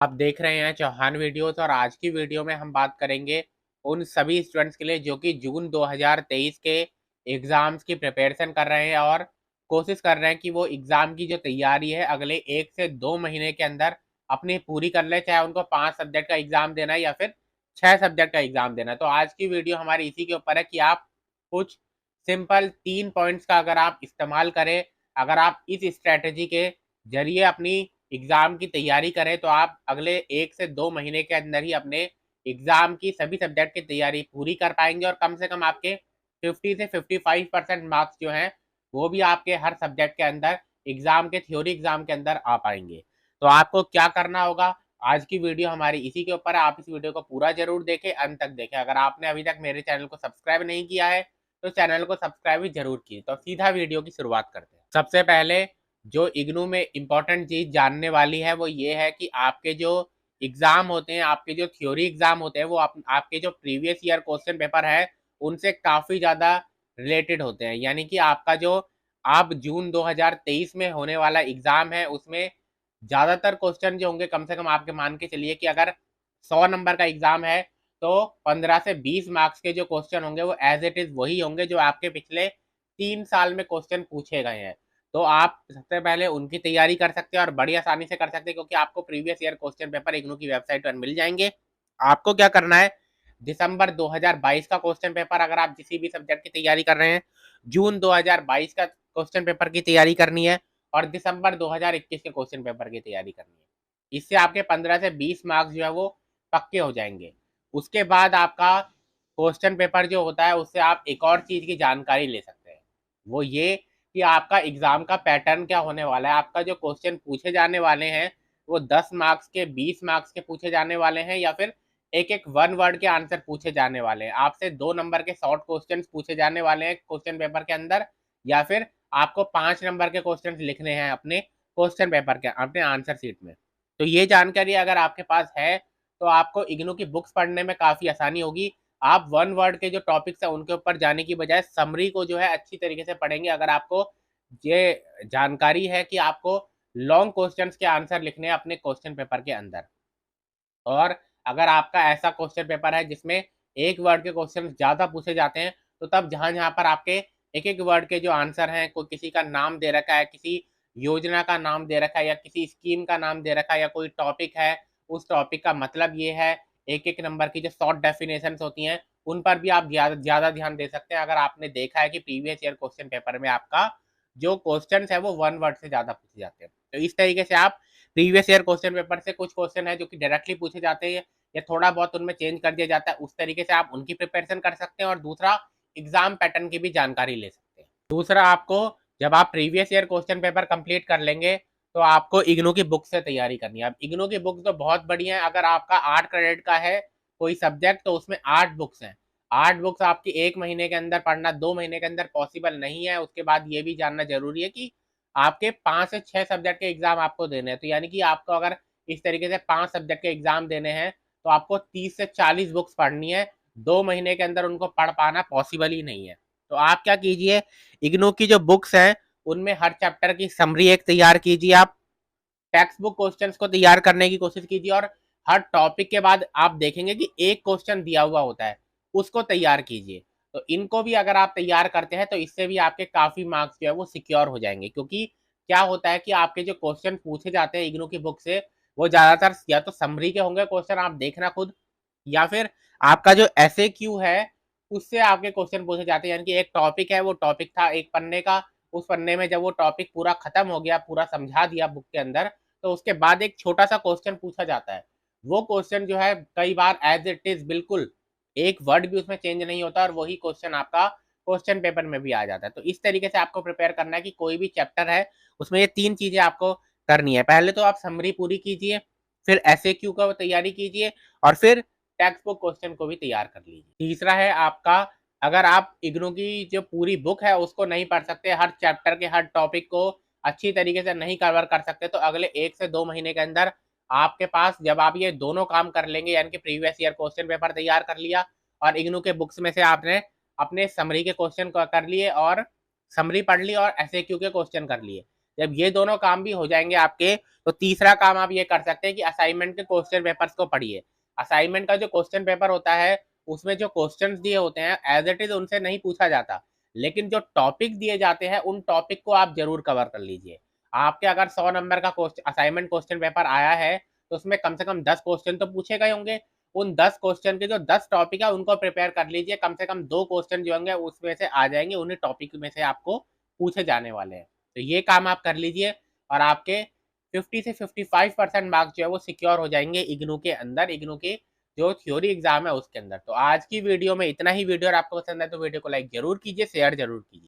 आप देख रहे हैं चौहान वीडियोस और आज की वीडियो में हम बात करेंगे उन सभी स्टूडेंट्स के लिए जो कि जून 2023 के एग्ज़ाम्स की प्रिपरेशन कर रहे हैं और कोशिश कर रहे हैं कि वो एग्ज़ाम की जो तैयारी है अगले 1 से 2 महीने के अंदर अपनी पूरी कर लें, चाहे उनको 5 सब्जेक्ट का एग्ज़ाम देना है या फिर 6 सब्जेक्ट का एग्ज़ाम देना है। तो आज की वीडियो हमारी इसी के ऊपर है कि आप कुछ सिंपल 3 पॉइंट्स का अगर आप इस्तेमाल करें, अगर आप इस स्ट्रैटेजी के ज़रिए अपनी एग्ज़ाम की तैयारी करें तो आप अगले 1 से 2 महीने के अंदर ही अपने एग्ज़ाम की सभी सब्जेक्ट की तैयारी पूरी कर पाएँगे और कम से कम आपके 50 से 55% मार्क्स जो हैं, वो भी आपके हर सब्जेक्ट के अंदर थ्योरी एग्ज़ाम के अंदर आ पाएँगे। तो आपको क्या करना होगा, आज की वीडियो हमारी इसी के ऊपर है। आप इस वीडियो को पूरा ज़रूर देखें, अंत तक देखें। अगर आपने अभी तक मेरे चैनल को सब्सक्राइब नहीं किया है, तो चैनल को सब्सक्राइब भी ज़रूर कीजिए। तो सीधा वीडियो की शुरुआत करते हैं। सबसे पहले जो इग्नू में इम्पोर्टेंट चीज़ जानने वाली है वो ये है कि आपके जो एग्ज़ाम होते हैं, आपके जो थ्योरी एग्ज़ाम होते हैं वो आपके जो प्रीवियस ईयर क्वेश्चन पेपर है उनसे काफ़ी ज़्यादा रिलेटेड होते हैं। यानी कि आपका जो अब जून 2023 में होने वाला एग्ज़ाम है उसमें ज़्यादातर क्वेश्चन जो होंगे, कम से कम आपके मान के चलिए कि अगर 100 नंबर का एग्ज़ाम है तो 15 से 20 मार्क्स के जो क्वेश्चन होंगे वो एज़ इट इज़ वही होंगे जो आपके पिछले 3 साल में क्वेश्चन पूछे गए हैं। तो आप सबसे पहले उनकी तैयारी कर सकते हैं और बड़ी आसानी से कर सकते हैं क्योंकि आपको previous year question paper IGNOU की वेबसाइट पर मिल जाएँगे। आपको क्या करना है, दिसंबर 2022 का क्वेश्चन पेपर अगर आप किसी भी सब्जेक्ट की तैयारी कर रहे हैं, जून 2022 का क्वेश्चन पेपर की तैयारी करनी है और दिसंबर 2021 के क्वेश्चन पेपर की तैयारी करनी है। इससे आपके 15 से 20 मार्क्स जो है वो पक्के हो जाएँगे। उसके बाद आपका क्वेश्चन पेपर जो होता है उससे आप एक और चीज़ की जानकारी ले सकते हैं। वो ये कि आपका एग्ज़ाम का पैटर्न क्या होने वाला है। आपका जो क्वेश्चन पूछे जाने वाले हैं, वो 10 मार्क्स के, 20 मार्क्स के पूछे जाने वाले हैं या फिर एक-एक वन वर्ड के आंसर पूछे जाने वाले हैं। आपसे 2 नंबर के शॉर्ट क्वेश्चंस पूछे जाने वाले हैं क्वेश्चन पेपर के अंदर या फिर आपको 5 नंबर के क्वेश्चंस लिखने हैं अपने क्वेश्चन पेपर के अपने आंसर शीट में। तो ये जानकारी अगर आपके पास है, तो आपको इग्नू की बुक्स पढ़ने में काफ़ी आसानी होगी। आप वन वर्ड के जो टॉपिक्स हैं उनके ऊपर जाने की बजाय समरी को जो है अच्छी तरीके से पढ़ेंगे। अगर आपको ये जानकारी है कि आपको लॉन्ग क्वेश्चंस के आंसर लिखने हैं अपने क्वेश्चन पेपर के अंदर, और अगर आपका ऐसा क्वेश्चन पेपर है जिसमें एक वर्ड के क्वेश्चन ज़्यादा पूछे जाते हैं, तो तब जहाँ-जहाँ पर आपके एक-एक वर्ड के जो आंसर हैं, कोई किसी का नाम दे रखा है, किसी योजना का नाम दे रखा है या किसी स्कीम का नाम दे रखा है या कोई टॉपिक है, उस टॉपिक का मतलब ये है, एक-एक नंबर की जो शॉर्ट डेफिनेशंस होती हैं, उन पर भी आप ज़्यादा ध्यान दे सकते हैं। अगर आपने देखा है कि प्रीवियस ईयर क्वेश्चन पेपर में आपका जो क्वेश्चन्स है वो वन वर्ड से ज़्यादा पूछे जाते हैं। तो इस तरीके से आप प्रीवियस ईयर क्वेश्चन पेपर से कुछ क्वेश्चन है जो कि डायरेक्टली पूछे जाते हैं या थोड़ा बहुत उनमें चेंज कर दिया जाता है, उस तरीके से आप उनकी प्रिपरेशन कर सकते हैं और दूसरा एग्जाम पैटर्न की भी जानकारी ले सकते हैं। दूसरा, आपको जब आप previous year question paper complete कर लेंगे तो आपको इग्नू की बुक से तैयारी करनी है। अब इग्नू की बुक तो बहुत बढ़िया है। अगर आपका 8 क्रेडिट का है कोई सब्जेक्ट तो उसमें 8 बुक्स हैं। 8 बुक्स आपकी 1 महीने के अंदर पढ़ना 2 महीने के अंदर पॉसिबल नहीं है। उसके बाद ये भी जानना ज़रूरी है कि आपके 5 से 6 सब्जेक्ट के एग्ज़ाम आपको देने हैं। तो यानी कि आपको अगर इस तरीके से 5 सब्जेक्ट के एग्ज़ाम देने हैं, तो आपको 30 से 40 बुक्स पढ़नी है। 2 महीने के अंदर उनको पढ़ पाना पॉसिबल ही नहीं है। तो आप क्या कीजिए, इग्नू की जो बुक्स हैं, उनमें हर चैप्टर की समरी एक तैयार कीजिए आप। टेक्स्ट बुक क्वेश्चंस को तैयार करने की कोशिश कीजिए और हर टॉपिक के बाद आप देखेंगे कि एक क्वेश्चन दिया हुआ होता है, उसको तैयार कीजिए। तो इनको भी अगर आप तैयार करते हैं तो इससे भी आपके काफ़ी मार्क्स जो है वो सिक्योर हो जाएँगे, क्योंकि क्या होता है कि आपके जो क्वेश्चन पूछे जाते हैं इग्नू की बुक से, वो ज़्यादातर या तो समरी के होंगे क्वेश्चन, आप देखना खुद, या फिर आपका जो एसएक्यू है, उससे आपके क्वेश्चन पूछे जाते हैं। यानी कि एक टॉपिक है, वो टॉपिक था एक पन्ने का, उस पन्ने में जब वो टॉपिक पूरा खत्म हो गया, पूरा समझा दिया बुक के अंदर, तो उसके बाद एक छोटा-सा क्वेश्चन पूछा जाता है। वो क्वेश्चन जो है कई बार एज़ इट इज़ बिल्कुल एक वर्ड भी उसमें चेंज नहीं होता और वही क्वेश्चन आपका क्वेश्चन पेपर में भी आ जाता है। तो इस तरीके से आपको प्रिपेयर करना है कि कोई भी चैप्टर है, उसमें ये 3 चीज़ें आपको करनी है। पहले तो आप समरी पूरी कीजिए, फिर एसएक्यू का तैयारी कीजिए और फिर टेक्स्ट बुक क्वेश्चन को भी तैयार कर लीजिए। तीसरा है आपका, अगर आप इग्नू की जो पूरी बुक है उसको नहीं पढ़ सकते, हर चैप्टर के हर टॉपिक को अच्छी तरीके से नहीं कवर कर सकते, तो अगले 1 से 2 महीने के अंदर आपके पास, जब आप ये दोनों काम कर लेंगे, यानी कि प्रीवियस ईयर क्वेश्चन पेपर तैयार कर लिया और इग्नू के बुक्स में से आपने अपने समरी के क्वेश्चन कर लिए और समरी पढ़ ली और एसएक्यू के क्वेश्चन कर लिए। जब ये दोनों काम भी हो जाएंगे आपके, तो तीसरा काम आप ये कर सकते हैं कि असाइनमेंट के क्वेश्चन पेपर्स को पढ़िए। असाइनमेंट का जो क्वेश्चन पेपर होता है उसमें जो क्वेश्चन दिए होते हैं एज इट इज उनसे नहीं पूछा जाता, लेकिन जो टॉपिक दिए जाते हैं उन टॉपिक को आप जरूर कवर कर लीजिए। आपके अगर 100 नंबर का असाइनमेंट क्वेश्चन पेपर आया है तो उसमें कम से कम 10 क्वेश्चन तो पूछे गए होंगे। उन 10 क्वेश्चन के जो 10 टॉपिक है उनको प्रिपेयर कर लीजिए, कम से कम 2 क्वेश्चन जो होंगे उसमें से आ जाएंगे, उन्हीं टॉपिक में से आपको पूछे जाने वाले हैं। तो ये काम आप कर लीजिए और आपके 50 से 55% मार्क्स जो है वो सिक्योर हो जाएंगे इग्नू के अंदर, इग्नू की जो थ्योरी एग्जाम है उसके अंदर। तो आज की वीडियो में इतना ही। वीडियो अगर आपको पसंद है तो वीडियो को लाइक जरूर कीजिए, शेयर जरूर कीजिए।